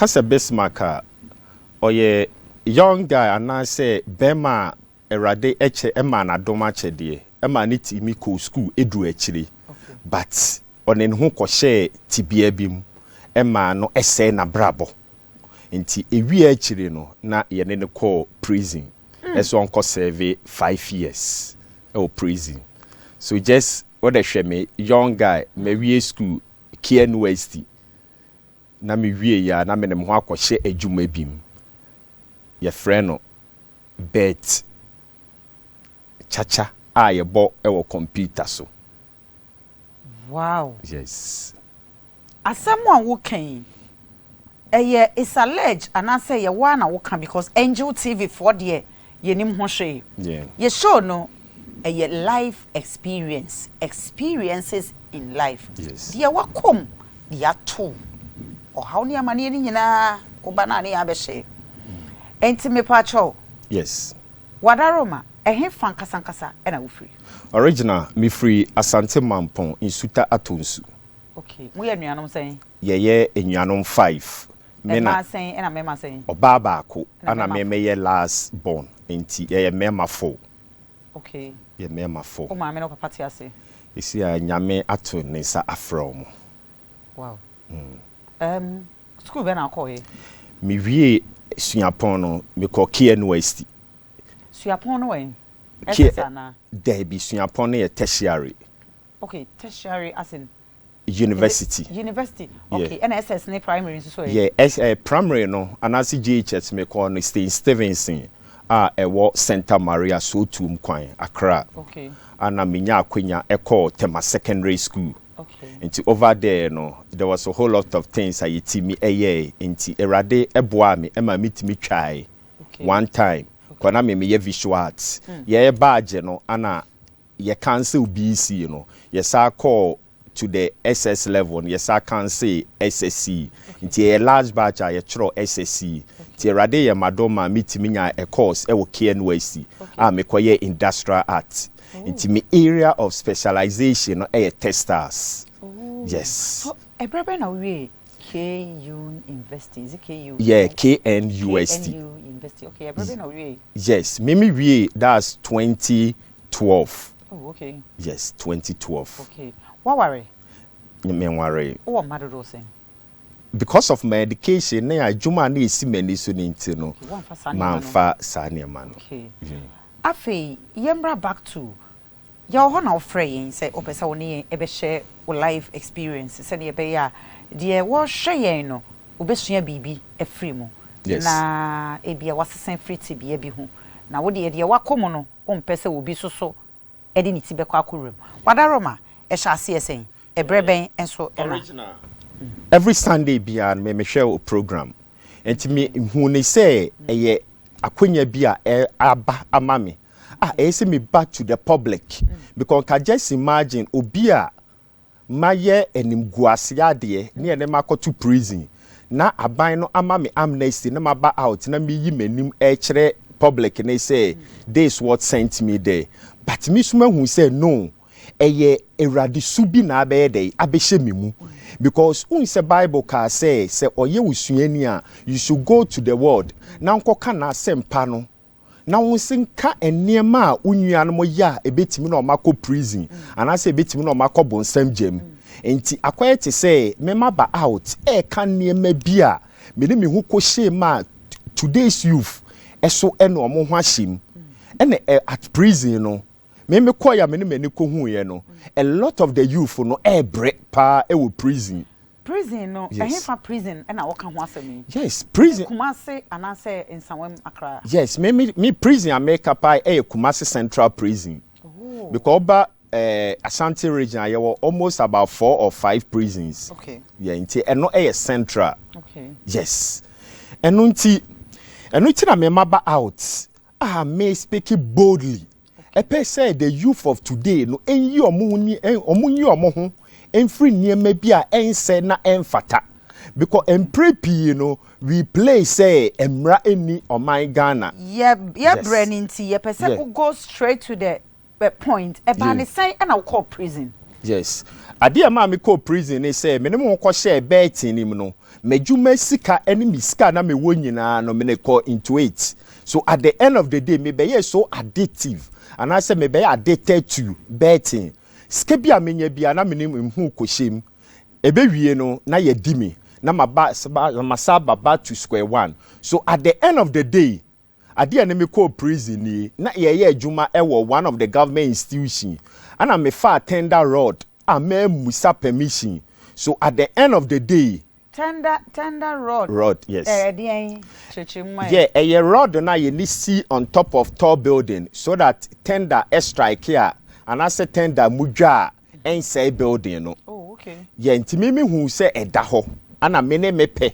Kasa Bismark or ye young guy and I say Bema erade eche ema na doma chedie ema ni ti mi ko school edu echiri but onen ho ko share tibia bim ema no ese na brabo nti ewi echiri no na ye ne ko prison eso onko serve 5 years prison so just what they share me young guy me wie school Ghanaian University na me wie ya na me ne ho akɔhye adwuma bim ye frɛ no bet chacha ye bo ewo computer so. Wow. Yes. As someone who can it's alleged and I say you wanna who can because Angel TV for the ye nim ho hwe. Yeah. Ye show no a life experiences in life. Yes. Dia wakom dia to or how ni amani ni nyina obana ni abehye. Enti me pacho. Yes. Wadaroma fan kasankasa ena wo free. Original me free Asante Mampon in Suta Atonsu. Okay. Mo ye nuanom sen. Ye enuanom 5. Me na sen ena mema sen. Oba baako ana me ye last born enti ye mema 4. Okay. Ye mema 4. O ma me no papa ti ase. Isi a nyame ato ne sa afro. Wow. School be na call ye. Me wie suapon no me ko Ghanaian University. Suapon no when? There be suapon no tertiary. Okay, tertiary as in university. University. Okay, yeah. NSS ne primary so yeah, as primary no anasi GHS me call no Stevenson ewo Santa Maria Sotum kwan Accra. Okay. Ana minya akwenya eko Tema Secondary School. Okay. Into over there no there was a whole lot of things I timi into erade eboa me ema mitimi try one time kwana me ye visual arts ye badge no ana ye cancel BC no ye sa call to the SS level ye sa cancel SSC into a large batch ye chro SSC ti erade ye madoma mitimi nya a course e wo KNYC me koye industrial arts into me area of specialization testers. Oh. Yes. So brother na we KU University is it KU? Yeah, KNUST. KNU University. Okay, brother na we. Yes, Mimi we that's 2012. Oh, okay. Yes, 2012. Okay. What worry? Me worry. Oh, mad do say. Because of my education, na adwuma na esi mani so ni nti no. Manfa sane man. Okay. Afi yembra back to your honor fraying say opesa woni ebe share o life experience say ebe ya de wo hwe no obesua bibi efri mu na ebia wasesen free tibia bi ho na wo de wakom no o mpese obi soso ede ni tibe kwa akorem wadaroma e hye ase esen ebreben enso original every Sunday bia me share o program enti me hu ne say eye akwenya bi aba amame say me back to the public because can just imagine obi a maye enimguase ade ne ene makoto prison na aban no amame amnesty na maba out na me yi manim kire public na say this what sent me there but me suma hu say no eye erade subi na abe dey abehye me mu because unse Bible ka say oye usuani a you should go to the world na nkoka na asempa no na wonsinka eniema a unuan mo ya ebetimi na omako prison ana say ebetimi na omako bonsam gem enti akwai te say me maba out ka niema bia me ne me hu ko shema today's youth eso eno omo ho ahyem ene at prison no me koya me ne mani ko hu ye no a lot of the youth no bre pa e wo prison no ehefa prison na wo ka ho asemi yes prison Kumasi anase in Sanwem Accra yes me prison America pa Kumasi Central Prison because oba Ashanti region there were almost about 4 or 5 prisons okay yeah nti eno central okay yes eno nti na me maba out me speak boldly epe say the youth of today no enyi omo ho enfri niema bia ense na enfata because emprepi no we play say emra eni oman Ghana branding nti pese go straight to the point eba ne say na we call prison yes ade ma me call prison ni say me ne mo ko share 13 nim no medjuma sika ene mi sika na me wo nyina no me ne call into it. So at the end of the day me be so addictive and I say me be addicted to betting. Sika bia menye bia na me nim hu kohiem. Ebe wie no na ye di me na masaba back to square one. So at the end of the day ade ene me call prison ni na ye adwuma ewo one of the government institution and I me fa tender road me musa permission. So at the end of the day tender road yes yeah a road na you need see on top of tall building so that tender strike here and I say tender mudwa say building no. Oh okay. Yeah ntimi me hu say eda ho ana me ne mepe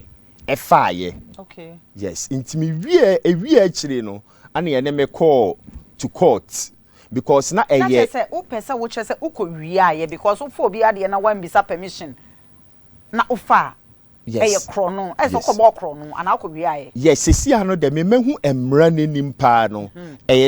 e faaye. Okay. Yes ntimi wie akire no ana ye ne me call to court because na eye say o pesa wo chese ukowie aye because wo for bi ade na wan bisa permission na ofa. Yes. Chrono. Eso kobo chrono ana akowie aye. Yes, sisi ano de me mehu emra nenim pa no.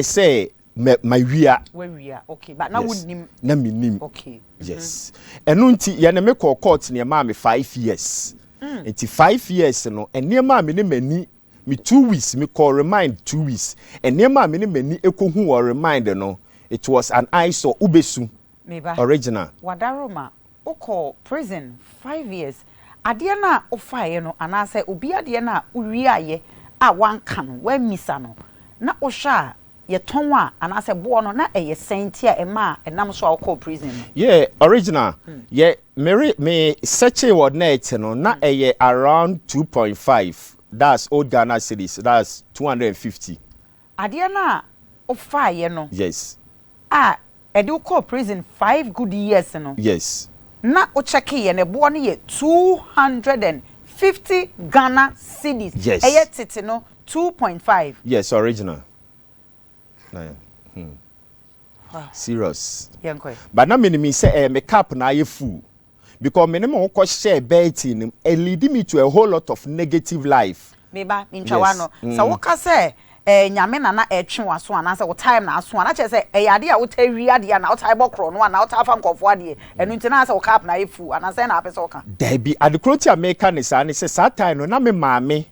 Say my wia. We wia. Okay, but na wonim. Na minim. Okay. Yes. Enu nti ye na me call court ne ma me 5 years. Nti 5 years no ene ma me ne mani me 2 weeks me call remind 2 weeks. Ene ma me ne mani ekohu or remind no. It was an ISO ubesu. Meba. Original. Wadaroma oko prison 5 years. Ade na ofaye no anase obi ade na uwiaye a wanka no wa misa no na ohwa ye ton a anase bo no na eye senti a ema enam so akọ prison. Yeah, original. Yeah, me search word net no na eye around 2.5. That's old Ghana cedis. That's 250. Ade na ofaye no. Yes. Ede ukọ prison 5 good years no. Yes. Na o check ye ne bo no ye 250 Ghana cedis. Yes. Eye tete no 2.5. Yes, original. Wow. Serious. Yankoi. But na me say me cap na ye fool. Because me no ko share betting and lead me to a whole lot of negative life. Meba intrawano. So wo ka say nyame na etwe waso ana say wo time na aso ana che say ade a wo tawi ade na wo tai bokro no ana wo ta fa nkofo ade enu ntina say wo cap na efu ana say na apese wo ka there be adekroti america ne say sa time no na me maame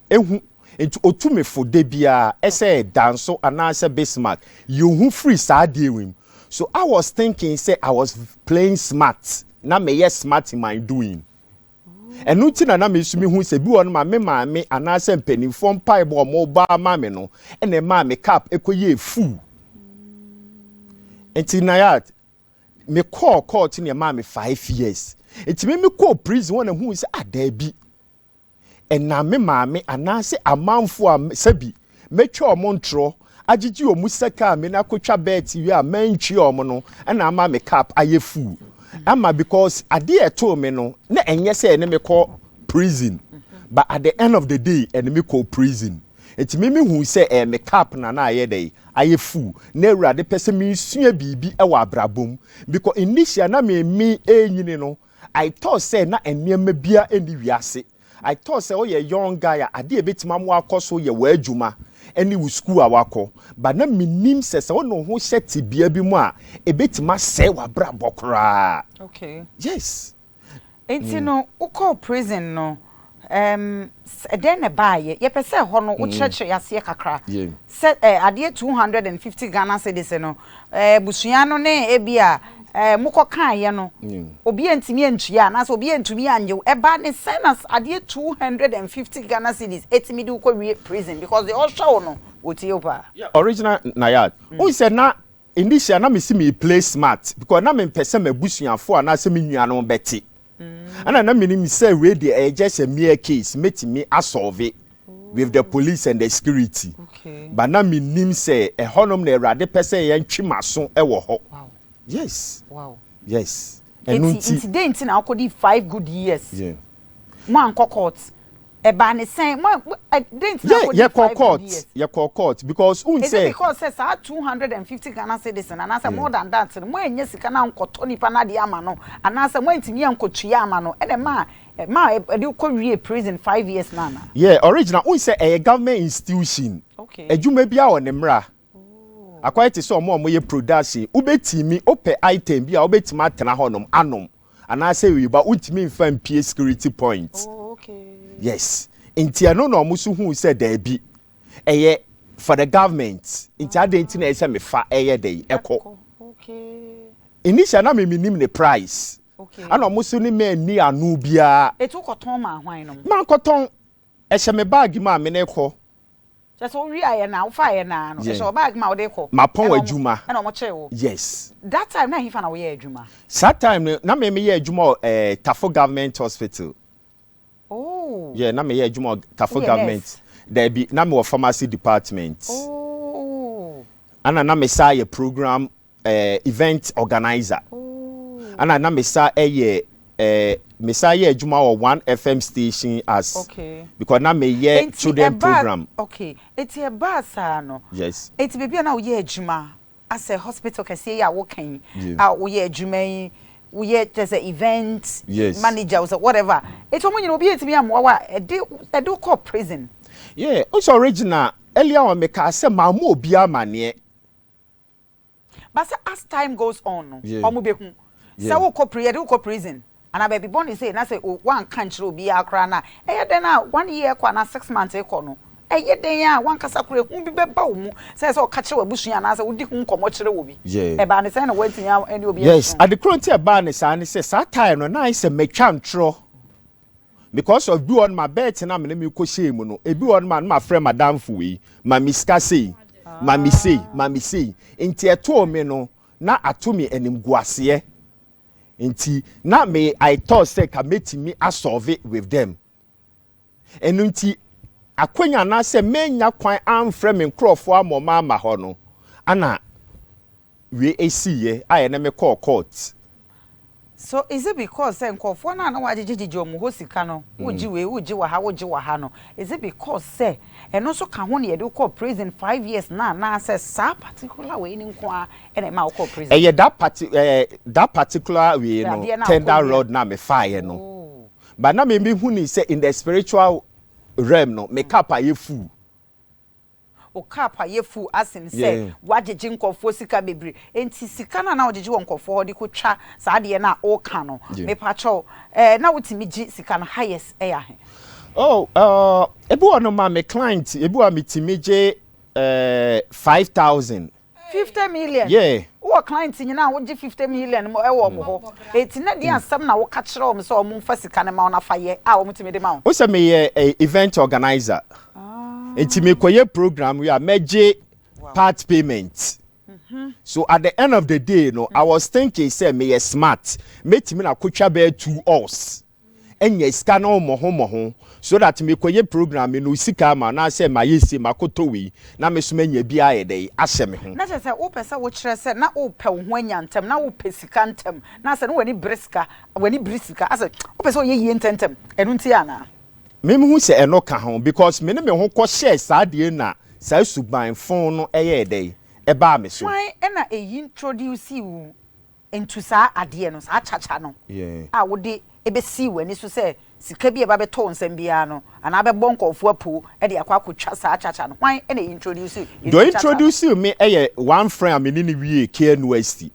ehu enti otu me fo de bia say danso ana say Bismark you hu free sa ade wim. So I was thinking say I was playing smart na me yes smart in my doing. And no tina na me sumi hu se bi won ma me maame anase mpanimfo mpai bo mo ba maame no ene maame cap ekoye fu enti Nayas me call court ne maame 5 years enti me call prison won hu se ada bi ena me maame anase amanfo a sabi metwa omo ntro agigi omu seka me na kotwa bet wi a mantwi omo no ena maame cap aye fu. Ama because ade eto me no na enye say ne me call prison but at the end of the day and me call prison it me hu say me cap na aye dey aye fu na awurade pese me sua bibi e wa abrabom because initial na me enyini no I thought say na enema bia eni wiase I thought say oh ye young guy ade ebetima mo akoso ye wa adwuma any with school awako but na minim sese wono ho hyeti bia bi mu a ebetima se wa bra bokra. Okay. Yes. Enti no uko prison no den e baaye ye pese ho no wo kyerekye yase kakra. Se ade 250 Ghana cedis no busua no ne ebia muko kan ye no obi antimi antwia na so obi antumi anye eba ne senas ade 250 Ghana cedis etimi di uko wie prison because they all show no otiopa. Original Nayas who said na initial na me see me play smart because na me pese mabusuafo na se me nua no beti ana na me say we dey just a mere case metimi asolve it with the police and the security. Okay. But na me nim say e honom na erade pese ye ntwi maso e wo ho. Wow. Yes. Wow. Yes. It's dent na akodi 5 good years. Yeah. Mo anko court. E ba ne sen mo dent na akodi 5 good years. Yeah, court because un say because says 250 Ghana cedis and I say more than that. Mo enye sika na ankoto nipa na de ama no. And I say mo ntimi ankotua ama no. E ma e ko wie prison 5 years na na. Yeah, original un say a government institution. Okay. Ejuma bia o ne mra. Akwai so mo ye production ubetimi ope item bia obetima atena honom anom ana say we ba utimi mfa mpie security point. Oh, okay. Yes. Inti ano no musu hu said there be eye for the government. Inti adenti na ese me fa eye dey eko. Okay. Initial na me minim the price. Okay. Ana musu ni me ni anu bia. Etu koton ma hwan no. Man koton ehye me bag ma me ne ko. Just so we are now, fire now. No, so bag my deco. Ma pon adwuma. And omo che. Yes. That time na he fa na we adwuma. That time na me ye adwuma Tafo Government Hospital. Oh. Yeah, na me ye adwuma Tafo Government. There be na me wo pharmacy department. Oh. Ana na me say program event organizer. Oh. Ana na me say Messiah Juma or 1 FM station as okay. Because now me ye children program. Okay. It's a basa no. Yes. It's baby na ye Juma as a hospital kase ya working. We ye Juma we ye there's an event manager or whatever. It's when you be to me am wa e do call prison. Yeah, it's original. Earlier on me ka say ma mo bia mane. But as time goes on, omo be hu. Say wo call prison. And I baby born say na say one country will be akra na eh den na 1 year kwa na 6 months e ko no eh den ya one kasa kure hu bi beba wo mu say so ka kire wabusuya na say wodi hu nkomo kire wo bi e ba ne say na wantinya any obi yes at the current e ba ne say time no na say metwa ntro because of be on my bet na me ko shame no e bi on ma friend madam fuwi ma miska say ma mi say enti eto me no na atomi animguase Inti na me I thought say ka metimi asolve it with them. Enunti akwenya na say menya kwan amfrɛ me nkrofo amoma ma ho no. Ana we esiye aye na me call court. So is it because say nkrofo na wajijiji omu ho sika no woji we woji wa ha no is it because say eno so ka ho ne ye do call prison 5 years na say sa particular way ni nko a ene ma call prison that particular way no tender road na me fire no but na me hu ni say in the spiritual realm no me kapa ye fu o kapa ye fu asin say wajiji nkofo sika bebre enti sika na wajiji nkofo hodi ko twa sa de na o ka no me pa cho na wutimi gi sika no highest ya he ebu ono ma me client ebu a mitimi je 5,000 50 million yeah wo client nyina wo gi 50 million mo e wo mo ho eti na de asam na wo ka kire o mo so o mo fa sika na ma na fa ye a wo mutimi de ma wo say me event organizer enti me koye program we are meje part payment so at the end of the day no I was thinking say me smart metimi na kwotwa be 2 hours enye sika na mo so that me koye program no sika ma na say ma yesi makoto wi na me so manya bia ye dey ahye me ho na say wo pesa wo kire say na wo pe ho anya ntem na wo pe sika ntem na say no wani briska ase wo pesa wo ye ntem enu nti ana me hu say eno ka ho because me ne me ho ko share saade na sa suban fon no eye dey e ba me so why na introduce you into sa ade no sa chacha no wo de ebe si wani so say sika bi e ba beto nsem bia no ana be bonkofo apu e de akwa akotwa sa chacha no why na introduce you do introduce you me one friend me ni wie KNUST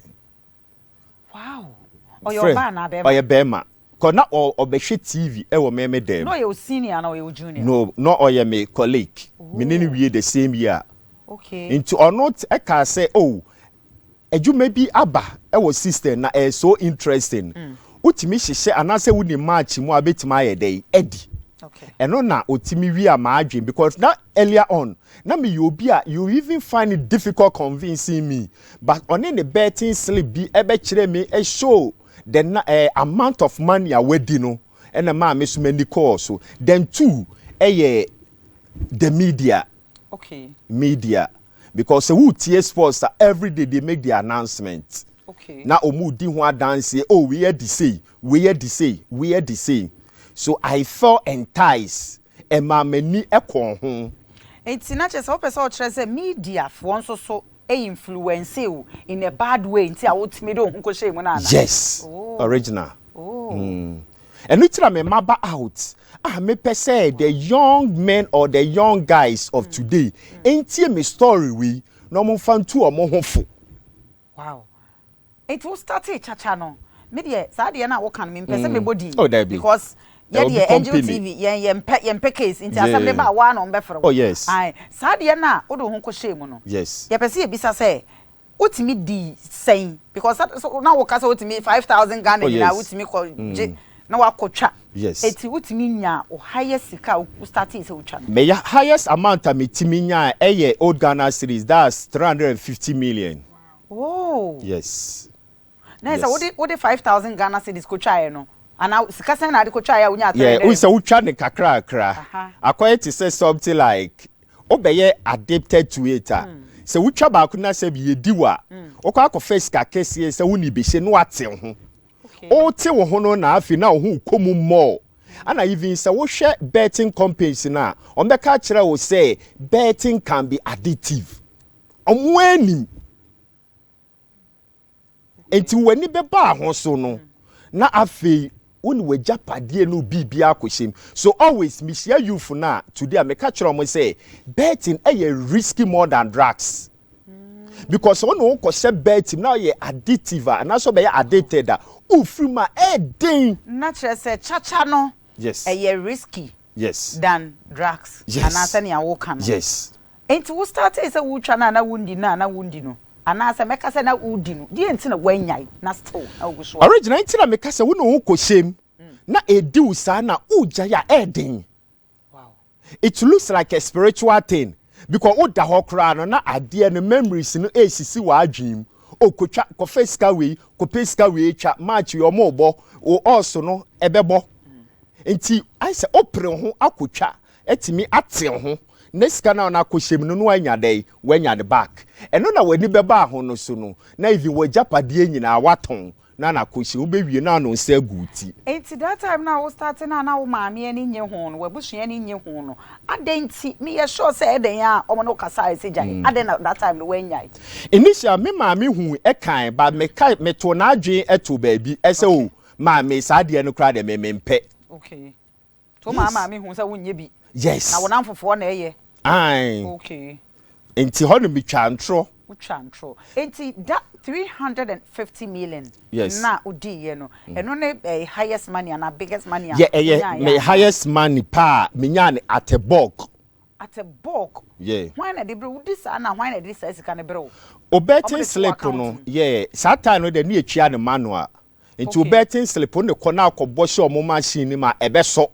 wow oyo ba na be oyo be ma ko na obehwe TV e wo me dem no you senior na you junior no oyo me colleague me ni wie the same year okay into or not e ka say adwuma bi aba e wo sister na so interesting utimi hihye anase woni match mu abetima ayedey edi okay eno na otimi wi amaadwen because na earlier on na me obi a you even find it difficult convincing me but on the betting slip bi ebe kire me e show the amount of money awedi no ena ma me so many calls so then two the media media because who tie sports every day they make the announcement okay na omudi ho dance we hear the say so I felt enticed e ma mani ekon ho enti na chese opese o kire say media for so influence you in a bad way enti a wotimi do ho ko shey na yes original and it me maba out me per say the young men or the young guys of today enti me story we no mo fantu o mo hofo wow it will start chacha no me de sa de na wo kan me pese me body oh there be because Yeah, the Angel TV, yeah, case into assembly ba one on before. Oh yes. Aye. Sadia na odo ho ko shame no. Yes. Ya pese bisa say utimi di saying because so now we kasa utimi 5,000 Ghana na utimi ko na wakotwa. Yes. Eti utimi nya o highest sika o start is utwa. Me highest amount am utimi nya old Ghana series, that's 350 million. Oh. Yes. Na yes. What the 5,000 Ghana cedis ko twa no. Ana sika sen na de ko twa ya unya 300. Yeah, we say utwa ne kakra. Akoye to say something like obeye adapted to it. Se utwa ba ku na se bi yedi wa. Okwa akọ first ka kese se woni be se no ate ho. O te wo ho no na afi na ho komu more. And even say wo share betting companies na on be ka kire wo say betting can be addictive. Omwani enti wani be ba ho so no na afi woni wajapade no bibia akoshim. So always me share you for now today I make kire mo say betting risky more than drugs. Because when you go share betting now you addictive and also be addicted ufrima den natural say chacha no yes risky yes than drugs yes. And asa ne awoka no yes enti wo start say wo twa na wundi na wundi no ana asa meka say na wudi no die enti na wanyai na still na wo so original enti na meka say wo no ko shem na edi usa na uja ya den. Wow, it looks like a spiritual thing because o da hokra no na ade no memories no esisi wa adwim o kotwa ko feska we ko peska we twa match yo mo bo o also no ebebo enti I say opre ho akotwa etimi ate ho neska na na akohyem no anya dai wanya the back eno na wani beba ho no so no na even wajapade nyina waton na na akohyem be wie na no nsa guti enti that time na wo start na wo maame ani nye ho no wabusua ani nye ho no adenti me ye sure say eden ya omo no kasa ise jai aden na that time no wanyai initial me maame hu ekan ba me kai me to na adwen eto baabi ese o maame saade no kra de me mpe okay to maame hu say wonye bi yes na wona mfofo na eye ai okay enti ho no mi twantro enti that 350 million yes. Na odiye no eno ne highest money and biggest money yeah me highest money pa me nya ne at a bulk yeah why na de bro udi sa na why na de sa sika ne bro o betting slip no yeah satan no de ne atwa ne manual enti o betting slip no ko na akobọ hye o machine ma ebe so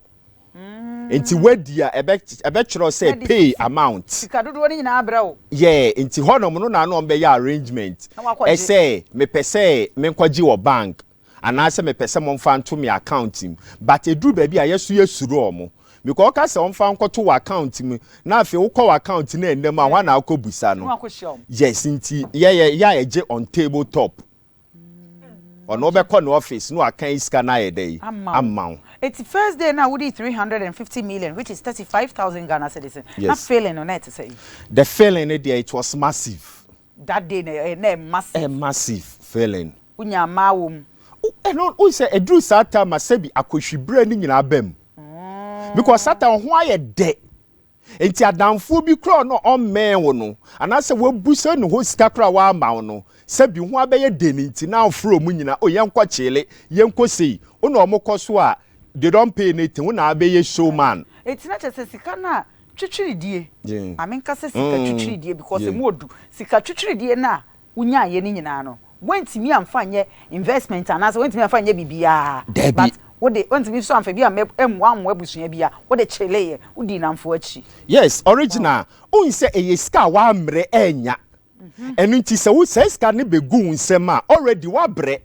enti wadia ebe chiro say pay amount sika dodo ni nyina bro yeah enti hono no na no be ya arrangement e say me pese me nkwaji wo bank ana say me pese mo mfa nto me account him but edu ba bi a yesu yesuru omo because ka say mfa nkoto wo account him na afi wo ko account na endem a na akobusa no yes enti yeah eje on table top ono be ko no office no akan iska na yedai amount. It's first day now we 350 million which is 35,000 Ghana cedis. Yes. Not failing on it to say. The failing there it was massive. That day massive. A massive failing. Unya mawum. No, we say a drew sata masebi akohwibre ni nyina bam. Because sata ho aye de. Enti adamfo bi kro no ommen wo no. Anase we busa no ho sika kra wa ama no. Sebi ho abeye de ni nti na afro mu nyina o yenkọ chele, yenkọ sei. Ono omokoso a they don't pay anything when I be a showman. It's not just a sikana chuchiri die. I mean kase sika chuchiri die because the modu sika chuchiri die na unya ye ni nyina no. Went me am fanye investment and as went me am fanye bibia. But what they want me so am fa bia M1 webusua bia what the chele udi na mfo achi. Yes, original. O say e sika wa mre enya. Enu nti se wo say sika ne begu nsem a already wa bre.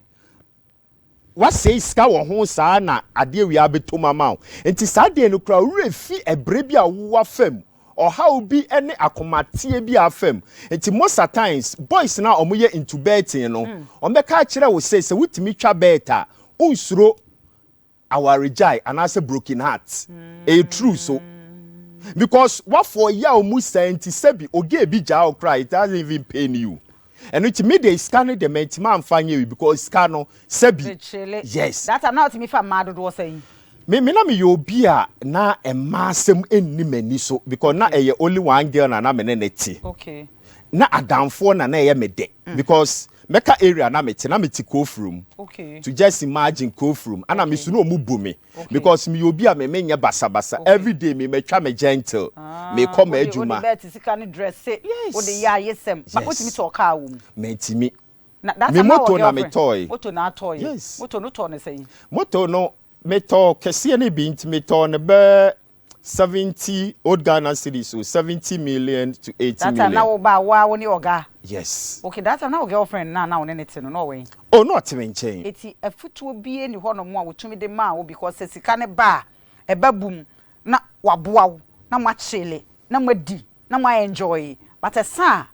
What says ska wo ho saa na ade wi abeto mama enti saa de no kra refi ebre bi a wo afam or how bi ene akomatie bi afam enti most times boys na omoye into betting no omeka kire wo say wutimi twa beta unsuro our rejai and as a broken heart a true so because what for ya omusa enti sebi oge bi ja o cry it doesn't even pain you. And which made the scanner the mentima and find you because scano sebi. Yes. That's not me for mad was saying. Me na me yo bia na a massem any many so because na only one girl and I'm an neti. Okay. Na a down for na ye me de because meka area na meti Kofrum. Okay. To just imagine Kofrum. And I'm no mubu me. Because me obi a me menya basa. Every day me try me gentle. Me come ejuma. What the bed dress it. Yes. What the yesem. But what me talk ka wo. Menti me. That's me moto na me toy. Moto na toy. Yes. Moto no to na say. Moto no me to kese ne bi nti me to ne be 70 old Ghana cities, so 70 million to 80 that's million. That's now wa woni oga. Yes. Okay, that's now girlfriend now on anything no way. Oh, not even change. It's a foot be any one more with me the man because se sika ne ba e ba boom na waboa na ma chele na ma di na ma enjoy but a sa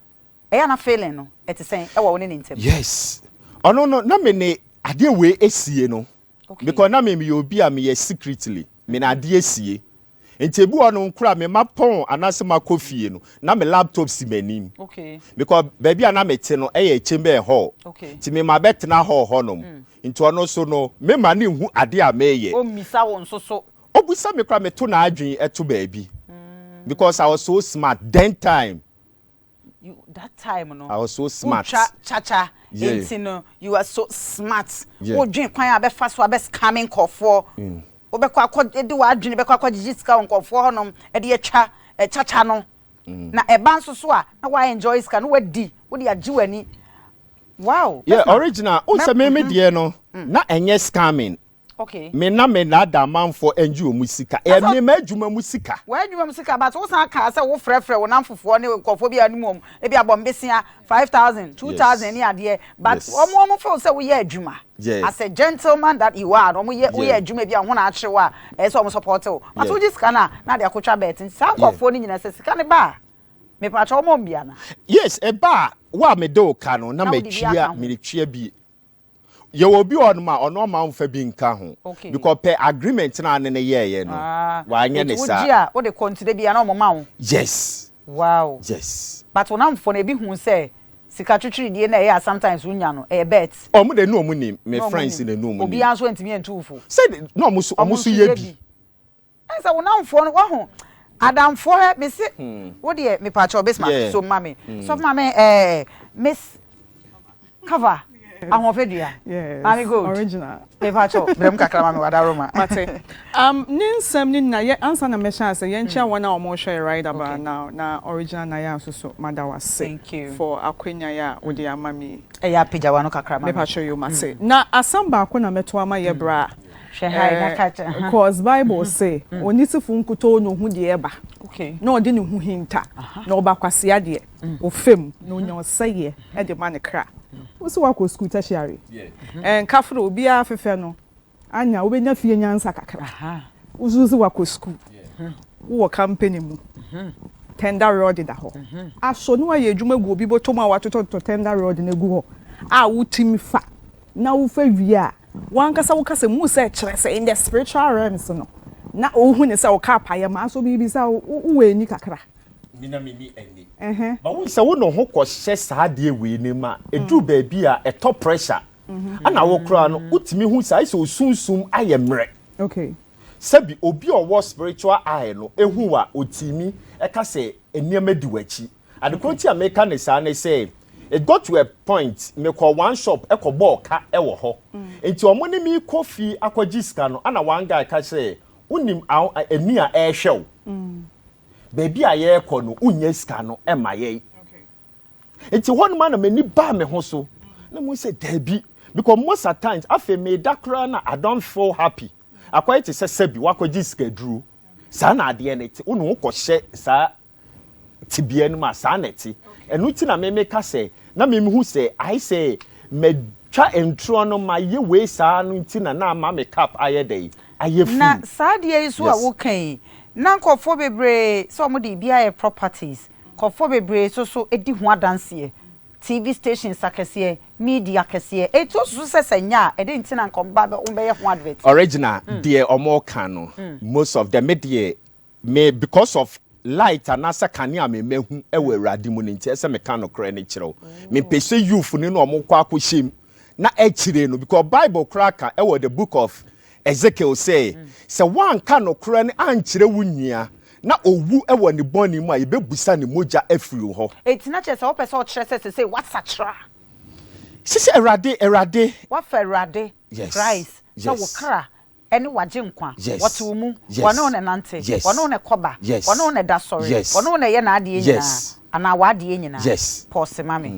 e ya na feeling no it is saying e wa woni ntem. Yes. Oh no na me ne ade we esie no. Okay. Because na me obi a me secretly me na ade esie. Nti ebu ono nkura me mapon anase makofie no na me laptop si manim. Okay. Because baby ana mete no e chamber hall. Okay. Ti me mabet na hall honom. Nti ono so no me ma ne hu ade a meye. O misa won so. Obusa me kura me to na adwen eto baby. Because I was so smart that time. That time no. I was so smart. Cha. Yeah. No, you are so smart. Yeah. O dwen kwan abe fa so abe scamming kofo. Obekwa akọ edi wa adwene bekwa akọ jijiska onkofo honom e de etwa chacha no na eba nso so a na wa enjoy ska no wadi wo de age wani wow yeah original o se me de no na enye scamming okay me na da man for enju musika e me ma adwuma musika wa adwuma musika but wo san ka se wo frefre wo nan fofo ne nkofo bi animum e bi abombesia 5000 2000 ni ade but omo feel say wo ye adwuma. Yes. As a gentleman that you are, we adwuma bi ho na akere wa e so support o. But we just na de akotwa bet. San kofo ni nyina se sika ne ba. Me pa cho mo bia na. Yes, e ba wa me do ka no na me twia bi. Ye wo bi on ma ono ma mfa bi nka ho. Because per agreement na ne ye no. Wa anya ne sa. Wo wo de consider bia na o ma wo. Yes. Wow. Yes. But wona mfo na bi hu say sika twitwiri die na e sometimes unya no e bet omo de no omo ni me friends in no omo ni obi anso antimi entufo say no omo so ye bi ensa wona mfo no wa ho adamfo he me se wo de me pa cho Bismark so mama so mama miss cover ahofedua mami good original me pa cho brem kakra mami wadaroma mate ninsem ni na ye ansa na me sha say ye ncha wona o mo share right about now na original na ya so madawa say thank you for akwenya ya wo de amami e ya pija wano kakra mami me pa cho you mate na asamba ko na meto ama ye bra na kacha because bible say onisifu nkuto no hu de eba okay na odi ne hu hinta na oba kwase ade ofem na onya oseye e de man kra usu wako school tertiary kafro obi afefe no anya obenya fie nyansa kakra usu wako school wo company mu tender road da ho aso no aye adwuma gu obi botom a watoto tender road na gu ho a wutimi fa na wo fa wi a wankasa wo kasa mu se kire se in the spiritual realms no na ohu ne se wo ka paye ma so bibi sa wo eni kakra mina mini eni ba wo se wo no ho ko hye saa de we ni ma edu ba bi a top pressure ana wo kra no utimi hu sai se osunsum ayemre okay sabi obi owo spiritual eye no ehu wa otimi e ka se eniema di wachi adekronti America ne saa ne say it got to a point me call one shop e ko ball ka e wo ho enti omo ne mi coffee akwagiska no ana one guy ka say unim eni a e hwew baby a ye ko no unya ska no e ma ye enti one man na mani ba me ho so na mo say dabi because most of times afa me dakra na I don't feel happy akwai te say sabi wakwagiska duru sa na ade ne ti unu ko hye sa tibia no ma sa na ti enu ti na me ka say na me hu say I say me twa entro no ma ye we sa no ti na ma me cap aye dey aye fu na sa de isu a wo kan na nkofo bebre so mo de bia ye properties nkofo bebre so edi ho adanse TV station sakese media kese eto so sesenya e de ntina nkomba be umbe ho advert original de omo kan no most of the media me because of light and asa kania me mehu e we awurade mu nti ese me kan no kra ne kirew me pese youth ni no omo kwa akohyem na e kire no because bible cracker e we the book of Ezekiel say one kan no kra ne ankire wunnua na owu e wo ne boni mu a yebebusa ne moja afiri ho etina che se wo pese o kire se say what's a tra Sisi erade. What for erade? Yes. Christ. So wakra. Any wajinkwa. What umu. Wano ne nante. Wano ne koba. Wano ne dasori. Wano ne ye na adi nyina. Ana wadi nyina. Yes. Pause mami.